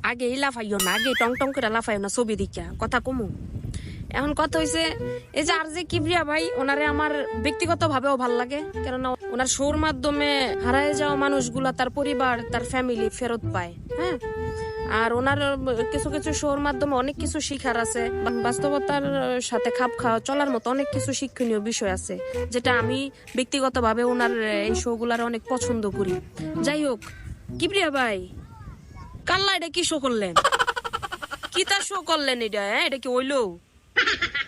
আগে লাফাইও না, আগে টং টং করে লাফাইও না ছবি দিকা কথা কমু। এখন কথা হয়েছে এই যে আর যে কিবরিয়া ভাই, ওনারে আমার ব্যক্তিগত ভাবেও ভাল লাগে, কেননা ওনার শোর মাধ্যমে হারায় যাওয়া মানুষগুলা তার পরিবার তার ফ্যামিলি ফেরত পায়। হ্যাঁ, আর ওনার কিছু কিছু শোর মাধ্যমে অনেক কিছু শিখার আছে, বাস্তবতার সাথে খাপ খাওয়া চলার মতো অনেক কিছু শিক্ষণীয় বিষয় আছে, যেটা আমি ব্যক্তিগতভাবে ওনার এই শো গুলার অনেক পছন্দ করি। যাই হোক, কিবরিয়া ভাই কাল্লা এটা কি শো করলেন? কি তার শো করলেন এটা? হ্যাঁ, এটা কি হইলো?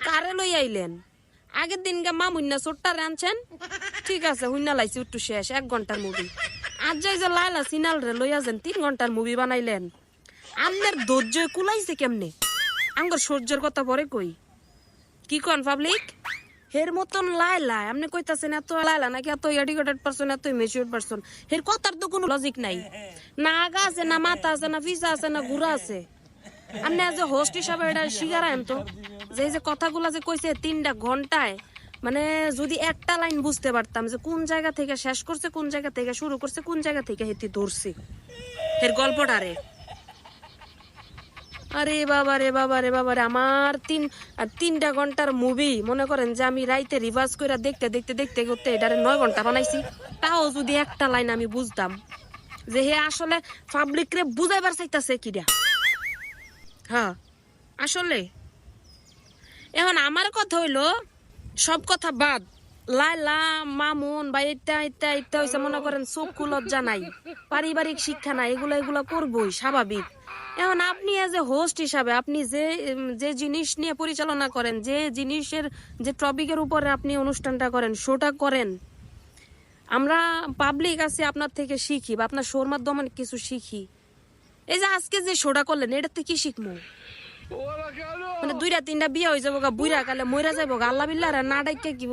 কারে লই আইলেন? আগের দিন গা মামুন্না চোট্টারে আনছেন, ঠিক আছে, হুইনা লাইছি একটু শেষ 1 ঘন্টার মুভি। আজ যাই যে লাইলা সিনাল রে লইয়া যান 3 ঘন্টার মুভি বানাইলেন। আমনের ধৈর্য কুলাইছে কেমনে? আঙ্গর সহ্যের কথা পরে কই, কি কন পাবলিক? হের মতন লাইলা আপনি কইতাছেন এত লাইলা নাকি এত এডুকেটেড পারসন, এত ম্যাচিউরড পারসন? হের কথার তো কোনো লজিক নাই। না আগা আছে, না মাথা আছে, না ফিসা আছে, না ঘুরা আছে। আপনি আজ হোস্ট হিসাবে এটা শিখারায়েন তো, যে যে কথাগুলা যে কইছে 3টা ঘন্টায়, মানে যদি একটা লাইন বুঝতে পারতাম যে কোন জায়গা থেকে শেষ করছে, কোন জায়গা থেকে শুরু করছে, কোন জায়গা থেকে হেতি ধরছে এর গল্পটারে। আরে বাবা রে বাবা রে বাবা রে, আমার 3টা ঘন্টার মুভি মনে করেন যে আমি রাইতে রিভার্স করে দেখতে দেখতে দেখতে করতে এটারে 9 ঘন্টা বানাইছি। তাও যদি একটা লাইন আমি বুঝতাম যে হে আসলে পাবলিক রে বুঝাইবার চাইতাছে কিরা। হ্যাঁ আসলে এখন আমার কথা হইলো, সব কথা বাদ, লাইলা মামুন বা এটা এটা এটা হইছে মনে করেন চক্ষু লজ্জা নাই, পারিবারিক শিক্ষা নাই, এগুলা করবই স্বাভাবিক। এখন আপনি এজ এ হোস্ট হিসাবে আপনি যে যে জিনিস নিয়ে পরিচালনা করেন, যে জিনিসের যে টপিকের উপরে আপনি অনুষ্ঠানটা করেন, শোটা করেন, আমরা পাবলিক আছে আপনার থেকে শিখি বা আপনার শোর মাধ্যমে কিছু শিখি। এই যে আজকে যে শোটা করলেন, এটাতে কি শিখবো? মানে 2টা 3টা বিয়ে হয়ে যাবো গা, বুইরা কালে মইরা যাবো গা, আল্লাহ বিল্লাহ না ডাইকে কি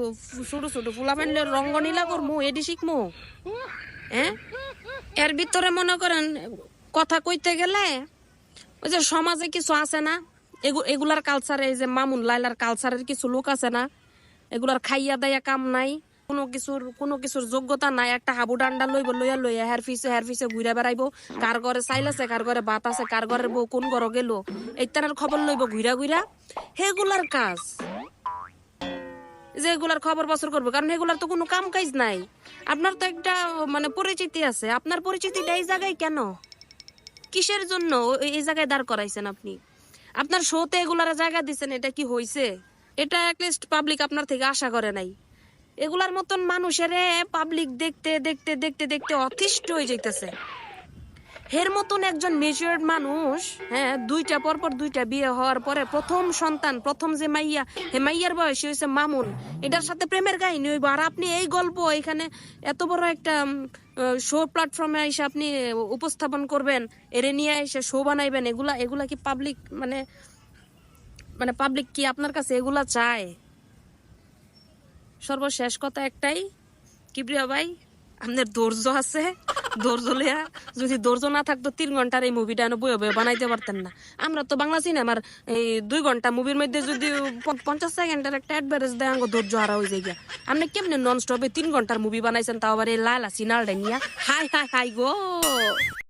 ছোট ছোট ফুলা ফেললে রঙ্গনীলা করবো, এটি শিখবো? হ্যাঁ, এর ভিতরে মনে করেন কথা কইতে গেলে ওই যে সমাজে কিছু আছে না, এগুলার কালচারে, এই যে মামুন লাইলার কালচারের কিছু লোক আছে না, এগুলার খাইয়া দাইয়া কাম নাই, কোনো কিছুর যোগ্যতা নাই, একটা হাবু ডান্ডা লইয়া হের ফিসে ঘুরে বেড়াইবো, কার ঘরে চাইল আছে, কার ঘরে ভাত আছে, কার ঘরের বউ কোন ঘরে গেল, এইটার খবর লইব ঘুরা ঘুরা। হেগুলার কাজ, যে এগুলার খবর বছর করবো, কারণ এগুলার তো কোনো কাম কাজ নাই। আপনার তো একটা মানে পরিচিতি আছে, আপনার পরিচিতিটা এই জায়গায় কেন, কিসের জন্য এই জায়গায় দাঁড় করাইছেন আপনি? আপনার শোতে এগুলার জায়গা দিচ্ছেন, এটা কি হইছে? এটা অ্যাটলিস্ট পাবলিক আপনার থেকে আশা করে নাই। এগুলার মতন মানুষের পাবলিক দেখতে দেখতে দেখতে দেখতে অতিষ্ঠ হয়ে যাইতেছে। হের মতন একজন ম্যাচিউরড মানুষ, হ্যাঁ, 2টা বিয়ে হওয়ার পরে প্রথম সন্তান, প্রথম যে মাইয়া, হে মাইয়ার বয়স হয়েছে মামুন, এটার সাথে প্রেমের কাহিনী হইব। আর আপনি এই গল্প এখানে এত বড় একটা শো প্ল্যাটফর্মে এসে আপনি উপস্থাপন করবেন, এরে নিয়ে এসে শো বানাইবেন, এগুলা কি পাবলিক মানে মানে পাবলিক কি আপনার কাছে এগুলা চায়? সর্বশেষ কথা একটাই, কিবরিয়া ভাই আপনার ধৈর্য আছে, ধৈর্য লিয়া, যদি ধৈর্য না থাকতো 3 ঘন্টার এই মুভিটা বই বানাইতে পারতেন না। আমরা তো বাংলা সিনেমার এই 2 ঘন্টা মুভির মধ্যে যদি 50 সেকেন্ডের একটা অ্যাডভার্টাইজ দেয়, আঙ্গ ধৈর্য হারা হয়ে যায়। আপনি কেমনে নন স্টপে 3 ঘন্টার মুভি বানাইছেন, তাও আবার এই লালা সিনালটা নিয়া? হাই হাই হাই গো।